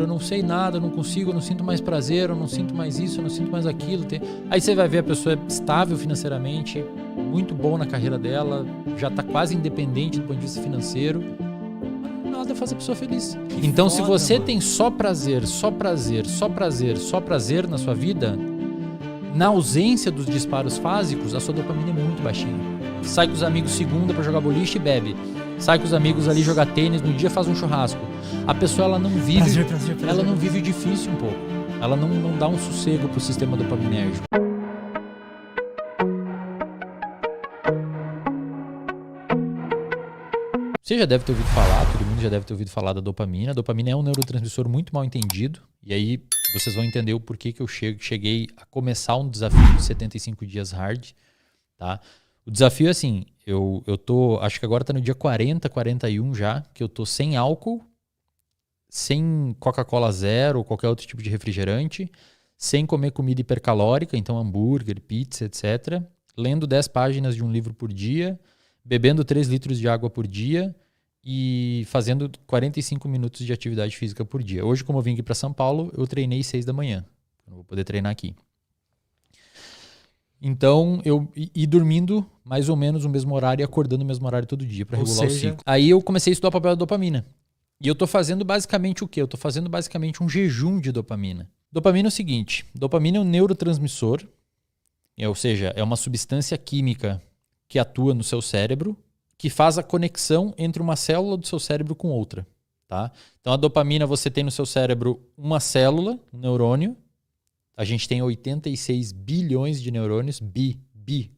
eu não sei nada, eu não consigo, eu não sinto mais prazer, eu não sinto mais isso, eu não sinto mais aquilo. Aí você vai ver a pessoa é estável financeiramente, muito bom na carreira dela, já está quase independente do ponto de vista financeiro. Nada faz a pessoa feliz. Então, se você tem só prazer, só prazer, só prazer, só prazer na sua vida, na ausência dos disparos fásicos, a sua dopamina é muito baixinha. Sai com os amigos segunda pra jogar boliche e bebe. Sai com os amigos ali jogar tênis, no dia faz um churrasco. A pessoa ela não vive, prazer. Ela não vive o difícil um pouco. Ela não dá um sossego pro sistema dopaminérgico. Você já deve ter ouvido falar, todo mundo já deve ter ouvido falar da dopamina. A dopamina é um neurotransmissor muito mal entendido. E aí vocês vão entender o porquê que eu cheguei a começar um desafio de 75 dias hard. Tá? O desafio é assim, eu tô, acho que agora tá no dia 40, 41 já, que eu tô sem álcool, sem Coca-Cola zero ou qualquer outro tipo de refrigerante, sem comer comida hipercalórica, então hambúrguer, pizza, etc. Lendo 10 páginas de um livro por dia, bebendo 3 litros de água por dia e fazendo 45 minutos de atividade física por dia. Hoje, como eu vim aqui para São Paulo, eu treinei 6 da manhã. Eu não vou poder treinar aqui. Então, e dormindo mais ou menos o mesmo horário e acordando o mesmo horário todo dia para regular o ciclo. Aí eu comecei a estudar o papel da dopamina. E eu tô fazendo basicamente o quê? Eu tô fazendo basicamente um jejum de dopamina. Dopamina é o seguinte, dopamina é um neurotransmissor, ou seja, é uma substância química que atua no seu cérebro, que faz a conexão entre uma célula do seu cérebro com outra. Tá? Então a dopamina você tem no seu cérebro uma célula, um neurônio. A gente tem 86 bilhões de neurônios,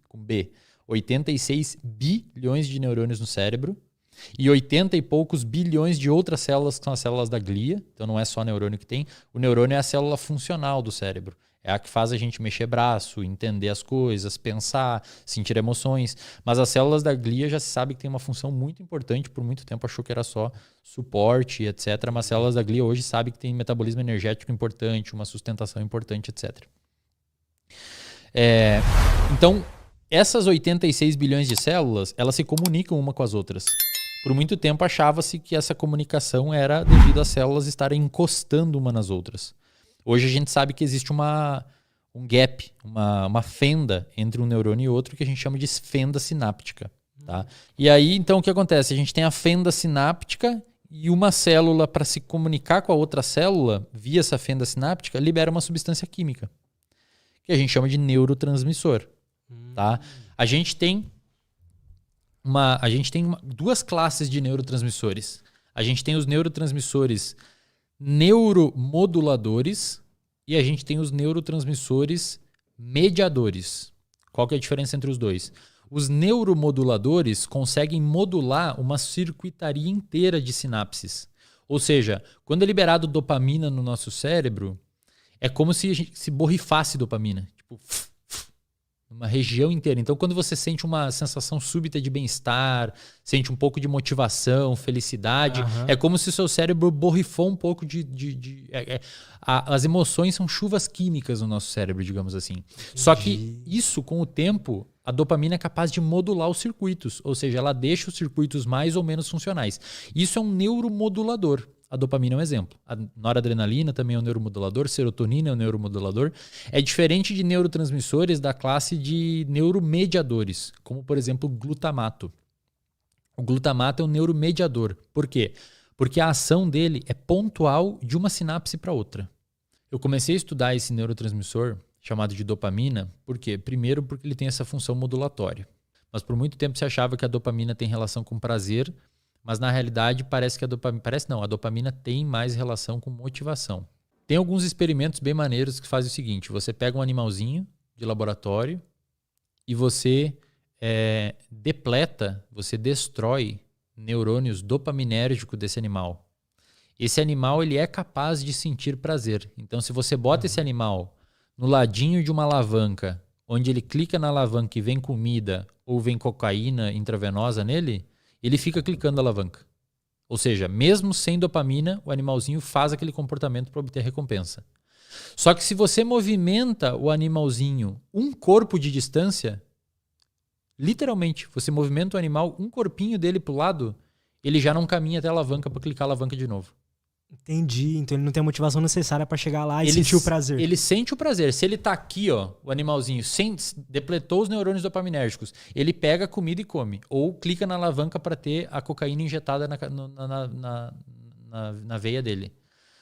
com B. 86 bilhões de neurônios no cérebro e 80 e poucos bilhões de outras células que são as células da glia. Então não é só neurônio que tem. O neurônio é a célula funcional do cérebro. É a que faz a gente mexer braço, entender as coisas, pensar, sentir emoções. Mas as células da glia já se sabe que tem uma função muito importante. Por muito tempo achou que era só suporte, etc. Mas as células da glia hoje sabem que tem metabolismo energético importante, uma sustentação importante, etc. Então, essas 86 bilhões de células, elas se comunicam uma com as outras. Por muito tempo achava-se que essa comunicação era devido às células estarem encostando uma nas outras. Hoje a gente sabe que existe um gap, uma fenda entre um neurônio e outro que a gente chama de fenda sináptica. Tá? E aí, então, o que acontece? A gente tem a fenda sináptica e uma célula, para se comunicar com a outra célula, via essa fenda sináptica, libera uma substância química, que a gente chama de neurotransmissor. Tá? A gente tem duas classes de neurotransmissores. A gente tem os neurotransmissores neuromoduladores e a gente tem os neurotransmissores mediadores. Qual que é a diferença entre os dois? Os neuromoduladores conseguem modular uma circuitaria inteira de sinapses. Ou seja, quando é liberado dopamina no nosso cérebro, é como se a gente se borrifasse dopamina. Tipo, uma região inteira. Então, quando você sente uma sensação súbita de bem-estar, sente um pouco de motivação, felicidade, é como se o seu cérebro borrifou um pouco as emoções são chuvas químicas no nosso cérebro, digamos assim. Entendi. Só que isso, com o tempo, a dopamina é capaz de modular os circuitos, ou seja, ela deixa os circuitos mais ou menos funcionais. Isso é um neuromodulador. A dopamina é um exemplo. A noradrenalina também é um neuromodulador, serotonina é um neuromodulador. É diferente de neurotransmissores da classe de neuromediadores, como, por exemplo, o glutamato. O glutamato é um neuromediador. Por quê? Porque a ação dele é pontual de uma sinapse para outra. Eu comecei a estudar esse neurotransmissor chamado de dopamina, por quê? Primeiro, porque ele tem essa função modulatória. Mas por muito tempo se achava que a dopamina tem relação com prazer, mas na realidade parece que a dopamina tem mais relação com motivação. Tem alguns experimentos bem maneiros que fazem o seguinte: você pega um animalzinho de laboratório e você depleta, você destrói neurônios dopaminérgicos desse animal. Esse animal ele é capaz de sentir prazer. Então, se você bota esse animal no ladinho de uma alavanca, onde ele clica na alavanca e vem comida ou vem cocaína intravenosa nele, ele fica clicando na alavanca. Ou seja, mesmo sem dopamina, o animalzinho faz aquele comportamento para obter recompensa. Só que se você movimenta o animalzinho um corpo de distância, literalmente, você movimenta o animal um corpinho dele para o lado, ele já não caminha até a alavanca para clicar a alavanca de novo. Entendi. Então ele não tem a motivação necessária pra chegar lá e sentir o prazer. Ele sente o prazer. Se ele tá aqui, ó, o animalzinho, depletou os neurônios dopaminérgicos, ele pega a comida e come. Ou clica na alavanca para ter a cocaína injetada na veia dele.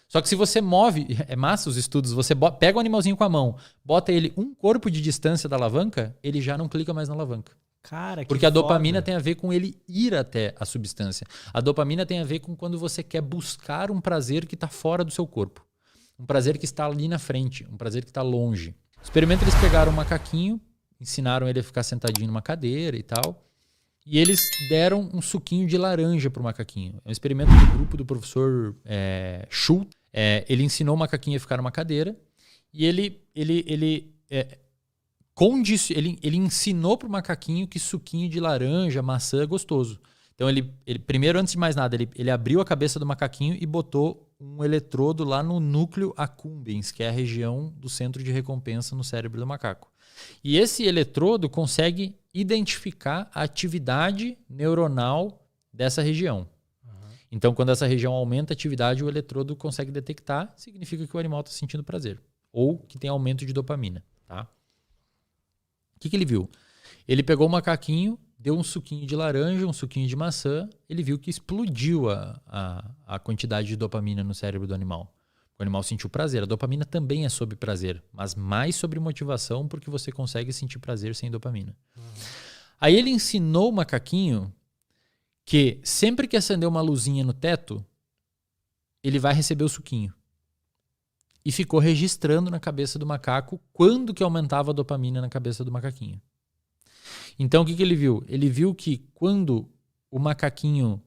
Só que se você move, é massa os estudos, você pega o animalzinho com a mão, bota ele um corpo de distância da alavanca, ele já não clica mais na alavanca. Cara, que Porque a dopamina foda. tem a ver com ele ir até a substância. A dopamina tem a ver com quando você quer buscar um prazer que está fora do seu corpo. Um prazer que está ali na frente, um prazer que está longe. No experimento eles pegaram um macaquinho, ensinaram ele a ficar sentadinho numa cadeira e tal, e eles deram um suquinho de laranja pro macaquinho. É um experimento do grupo do professor Schultz. Ele ensinou o macaquinho a ficar numa cadeira e ele ensinou pro macaquinho que suquinho de laranja, maçã é gostoso. Então ele primeiro, antes de mais nada, ele abriu a cabeça do macaquinho e botou um eletrodo lá no núcleo accumbens, que é a região do centro de recompensa no cérebro do macaco. E esse eletrodo consegue identificar a atividade neuronal dessa região. Então, quando essa região aumenta a atividade, o eletrodo consegue detectar, significa que o animal está sentindo prazer. Ou que tem aumento de dopamina. Tá? O que ele viu? Ele pegou o macaquinho, deu um suquinho de laranja, um suquinho de maçã, ele viu que explodiu a quantidade de dopamina no cérebro do animal. O animal sentiu prazer. A dopamina também é sobre prazer, mas mais sobre motivação, porque você consegue sentir prazer sem dopamina. Aí ele ensinou o macaquinho que sempre que acender uma luzinha no teto, ele vai receber o suquinho. E ficou registrando na cabeça do macaco quando que aumentava a dopamina na cabeça do macaquinho. Então o que ele viu? Ele viu que quando o macaquinho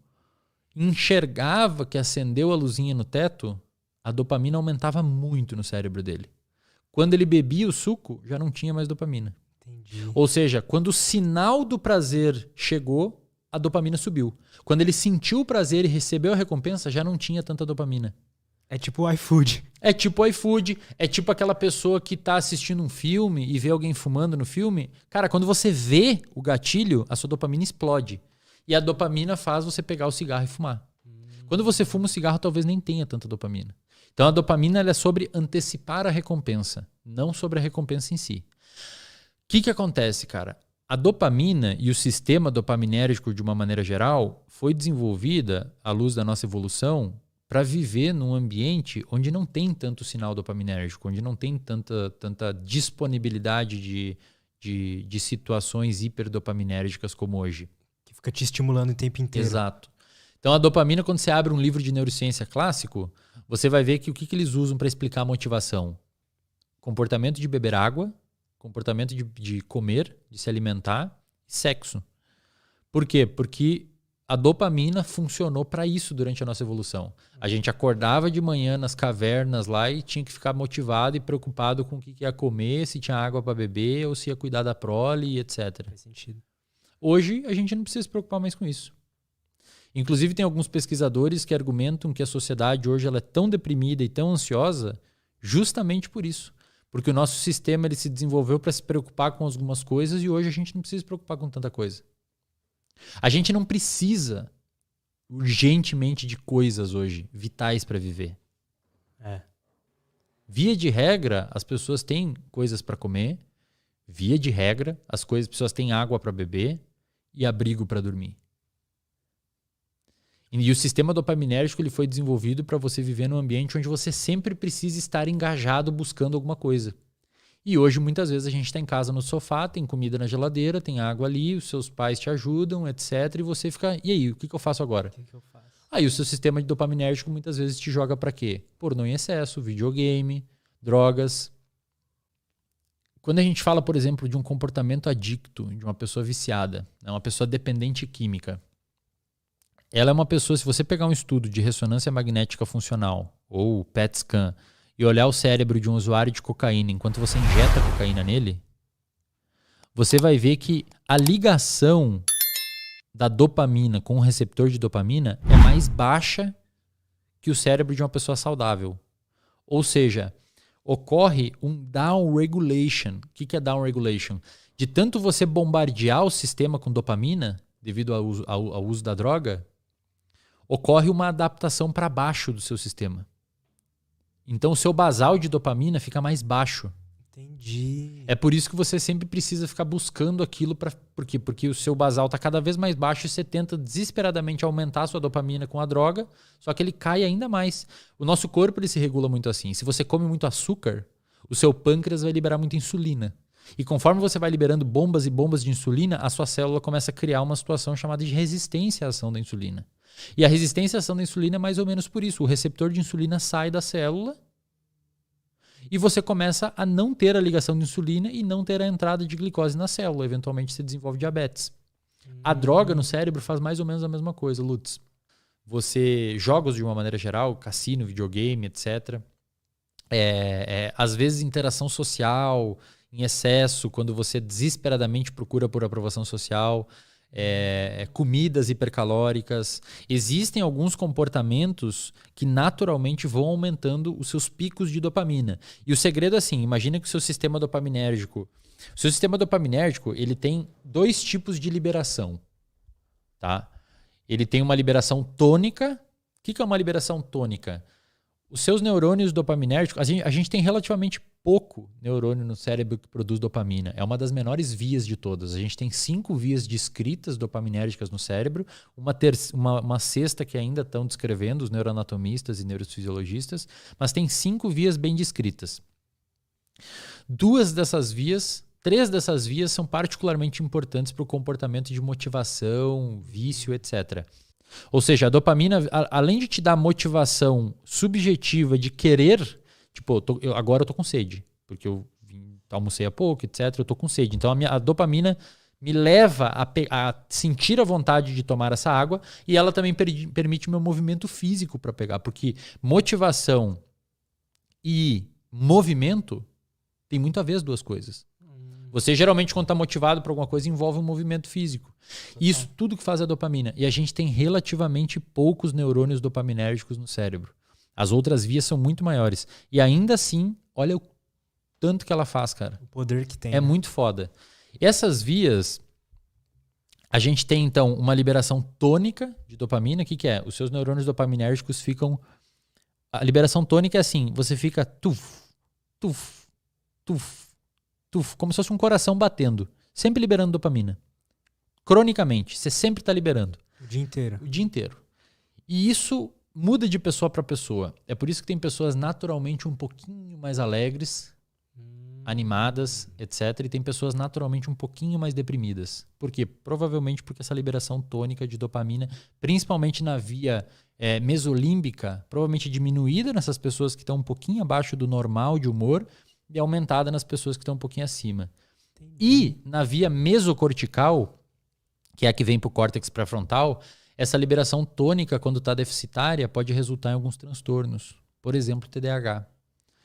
enxergava que acendeu a luzinha no teto, a dopamina aumentava muito no cérebro dele. Quando ele bebia o suco, já não tinha mais dopamina. Entendi. Ou seja, quando o sinal do prazer chegou, a dopamina subiu. Quando ele sentiu o prazer e recebeu a recompensa, já não tinha tanta dopamina. É tipo o iFood. É tipo o iFood, é tipo aquela pessoa que tá assistindo um filme e vê alguém fumando no filme. Cara, quando você vê o gatilho, a sua dopamina explode. E a dopamina faz você pegar o cigarro e fumar. Quando você fuma o cigarro, talvez nem tenha tanta dopamina. Então a dopamina ela é sobre antecipar a recompensa, não sobre a recompensa em si. O que acontece, cara? A dopamina e o sistema dopaminérgico, de uma maneira geral, foi desenvolvida, à luz da nossa evolução, para viver num ambiente onde não tem tanto sinal dopaminérgico, onde não tem tanta disponibilidade de situações hiperdopaminérgicas como hoje. Que fica te estimulando o tempo inteiro. Exato. Então a dopamina, quando você abre um livro de neurociência clássico, você vai ver que o que eles usam para explicar a motivação? Comportamento de beber água, comportamento de comer, de se alimentar e sexo. Por quê? Porque a dopamina funcionou para isso durante a nossa evolução. A gente acordava de manhã nas cavernas lá e tinha que ficar motivado e preocupado com o que ia comer, se tinha água para beber ou se ia cuidar da prole, etc. Faz sentido. Hoje a gente não precisa se preocupar mais com isso. Inclusive tem alguns pesquisadores que argumentam que a sociedade hoje ela é tão deprimida e tão ansiosa justamente por isso. Porque o nosso sistema ele se desenvolveu para se preocupar com algumas coisas e hoje a gente não precisa se preocupar com tanta coisa. A gente não precisa urgentemente de coisas hoje vitais para viver. Via de regra, as pessoas têm coisas para comer. Via de regra, as pessoas têm água para beber e abrigo para dormir. E o sistema dopaminérgico ele foi desenvolvido para você viver num ambiente onde você sempre precisa estar engajado buscando alguma coisa. E hoje, muitas vezes, a gente está em casa no sofá, tem comida na geladeira, tem água ali, os seus pais te ajudam, etc. E você fica, e aí, o que eu faço agora? O que eu faço? Aí o seu sistema de dopaminérgico muitas vezes te joga para quê? Pornô em excesso, videogame, drogas. Quando a gente fala, por exemplo, de um comportamento adicto, de uma pessoa viciada, uma pessoa dependente química, ela é uma pessoa, se você pegar um estudo de ressonância magnética funcional ou PET scan e olhar o cérebro de um usuário de cocaína enquanto você injeta cocaína nele, você vai ver que a ligação da dopamina com o receptor de dopamina é mais baixa que o cérebro de uma pessoa saudável. Ou seja, ocorre um downregulation. O que é downregulation? De tanto você bombardear o sistema com dopamina, devido ao uso da droga, ocorre uma adaptação para baixo do seu sistema. Então o seu basal de dopamina fica mais baixo. Entendi. É por isso que você sempre precisa ficar buscando aquilo. Por quê? Porque o seu basal está cada vez mais baixo e você tenta desesperadamente aumentar a sua dopamina com a droga, só que ele cai ainda mais. O nosso corpo ele se regula muito assim. Se você come muito açúcar, o seu pâncreas vai liberar muita insulina. E conforme você vai liberando bombas e bombas de insulina, a sua célula começa a criar uma situação chamada de resistência à ação da insulina. E a resistência à ação da insulina é mais ou menos por isso. O receptor de insulina sai da célula e você começa a não ter a ligação de insulina e não ter a entrada de glicose na célula. Eventualmente você desenvolve diabetes. A droga no cérebro faz mais ou menos a mesma coisa, Lutz. Jogos de uma maneira geral, cassino, videogame, etc. Às vezes interação social em excesso, quando você desesperadamente procura por aprovação social, comidas hipercalóricas. Existem alguns comportamentos que naturalmente vão aumentando os seus picos de dopamina. E o segredo é assim, imagina que o seu sistema dopaminérgico... O seu sistema dopaminérgico ele tem 2 tipos de liberação. Tá? Ele tem uma liberação tônica. O que é uma liberação tônica? Os seus neurônios dopaminérgicos... A gente tem relativamente pouco neurônio no cérebro que produz dopamina. É uma das menores vias de todas. A gente tem 5 vias descritas dopaminérgicas no cérebro, uma sexta que ainda estão descrevendo os neuroanatomistas e neurofisiologistas, mas tem 5 vias bem descritas. 3 dessas vias são particularmente importantes para o comportamento de motivação, vício, etc. Ou seja, a dopamina, além de te dar motivação subjetiva de querer... Tipo, agora eu tô com sede, porque eu almocei há pouco, etc. Eu tô com sede. Então a dopamina me leva a sentir a vontade de tomar essa água e ela também permite o meu movimento físico para pegar. Porque motivação e movimento tem muito a ver as duas coisas. Você geralmente, quando está motivado por alguma coisa, envolve um movimento físico. Isso tudo que faz a dopamina. E a gente tem relativamente poucos neurônios dopaminérgicos no cérebro. As outras vias são muito maiores. E ainda assim, olha o tanto que ela faz, cara. O poder que tem. É muito foda. Essas vias, a gente tem então uma liberação tônica de dopamina. O que é? Os seus neurônios dopaminérgicos ficam... A liberação tônica é assim, você fica tuf, tuf, tuf, tuf, como se fosse um coração batendo. Sempre liberando dopamina. Cronicamente, você sempre está liberando. O dia inteiro. O dia inteiro. E isso... muda de pessoa para pessoa. É por isso que tem pessoas naturalmente um pouquinho mais alegres, animadas, etc. E tem pessoas naturalmente um pouquinho mais deprimidas. Por quê? Provavelmente porque essa liberação tônica de dopamina, principalmente na via mesolímbica, provavelmente diminuída nessas pessoas que estão um pouquinho abaixo do normal de humor e aumentada nas pessoas que estão um pouquinho acima. Entendi. E na via mesocortical, que é a que vem para o córtex pré-frontal, essa liberação tônica, quando está deficitária, pode resultar em alguns transtornos. Por exemplo, TDAH.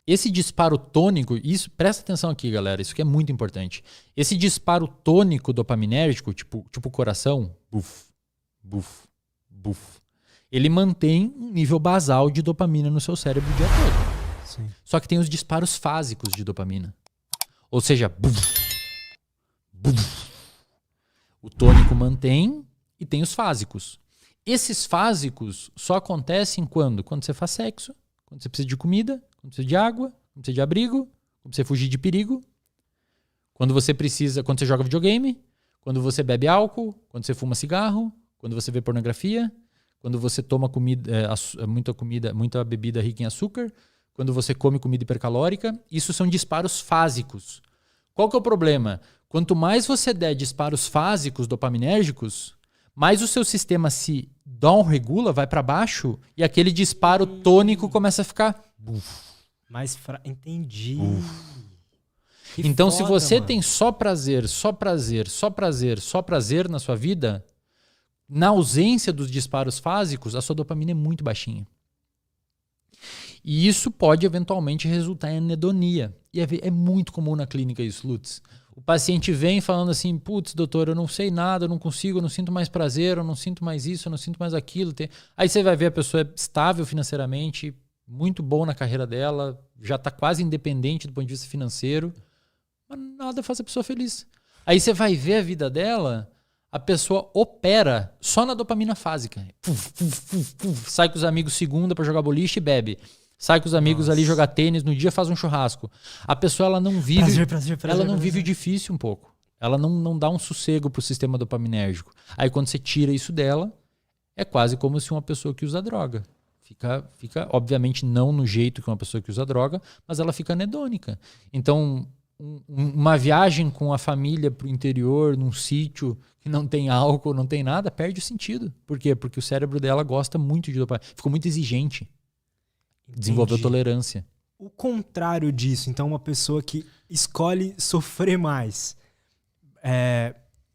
Esse disparo tônico, isso, presta atenção aqui, galera, isso que é muito importante. Esse disparo tônico dopaminérgico, tipo coração, buf, buf, buf, ele mantém um nível basal de dopamina no seu cérebro o dia todo. Sim. Só que tem os disparos fásicos de dopamina. Ou seja, buf, buf. O tônico mantém e tem os fásicos. Esses fásicos só acontecem quando? Quando você faz sexo, quando você precisa de comida, quando precisa de água, quando precisa de abrigo, quando você fugir de perigo, quando você joga videogame, quando você bebe álcool, quando você fuma cigarro, quando você vê pornografia, quando você toma muita bebida rica em açúcar, quando você come comida hipercalórica. Isso são disparos fásicos. Qual que é o problema? Quanto mais você der disparos fásicos dopaminérgicos, mais o seu sistema se downregula, vai para baixo, e aquele disparo tônico começa a ficar... Entendi. Então, foda, se você mano. tem só prazer, só prazer, só prazer, só prazer na sua vida, na ausência dos disparos fásicos, a sua dopamina é muito baixinha. E isso pode eventualmente resultar em anedonia. E é muito comum na clínica isso, Lutz. O paciente vem falando assim, putz, doutor, eu não sei nada, eu não consigo, eu não sinto mais prazer, eu não sinto mais isso, eu não sinto mais aquilo. Aí você vai ver a pessoa é estável financeiramente, muito bom na carreira dela, já está quase independente do ponto de vista financeiro, mas nada faz a pessoa feliz. Aí você vai ver a vida dela, A pessoa opera só na dopamina fásica. Sai com os amigos segunda pra jogar boliche e bebe. Sai com os amigos ali jogar tênis, no dia faz um churrasco. A pessoa ela não vive, vive o difícil um pouco. Ela não dá um sossego pro sistema dopaminérgico. Aí quando você tira isso dela, é quase como se uma pessoa que usa droga. Fica, obviamente, não no jeito que uma pessoa que usa droga, mas ela fica anedônica. Então, uma viagem com a família pro interior, num sítio que não tem álcool, não tem nada, perde o sentido. Por quê? Porque o cérebro dela gosta muito de dopamina. Ficou muito exigente. Desenvolveu tolerância. O contrário disso, então uma pessoa que escolhe sofrer mais,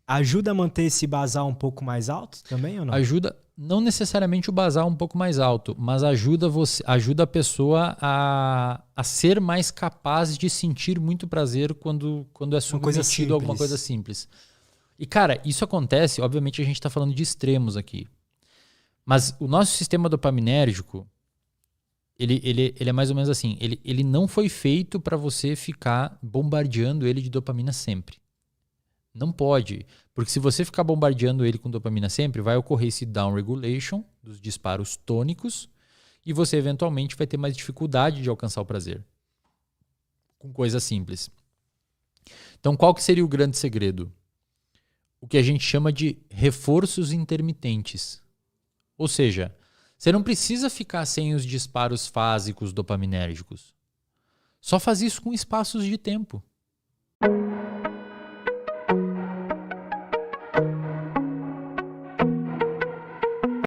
ajuda a manter esse basal um pouco mais alto também ou não? Ajuda, não necessariamente o basal um pouco mais alto, mas ajuda a pessoa a ser mais capaz de sentir muito prazer quando é submetido a alguma coisa simples. E cara, isso acontece, obviamente a gente está falando de extremos aqui, mas o nosso sistema dopaminérgico ele é mais ou menos assim, ele não foi feito para você ficar bombardeando ele de dopamina sempre. Não pode, porque se você ficar bombardeando ele com dopamina sempre, vai ocorrer esse downregulation dos disparos tônicos e você eventualmente vai ter mais dificuldade de alcançar o prazer com coisas simples. Então, qual que seria o grande segredo? O que a gente chama de reforços intermitentes. Ou seja, você não precisa ficar sem os disparos fásicos dopaminérgicos. Só faz isso com espaços de tempo.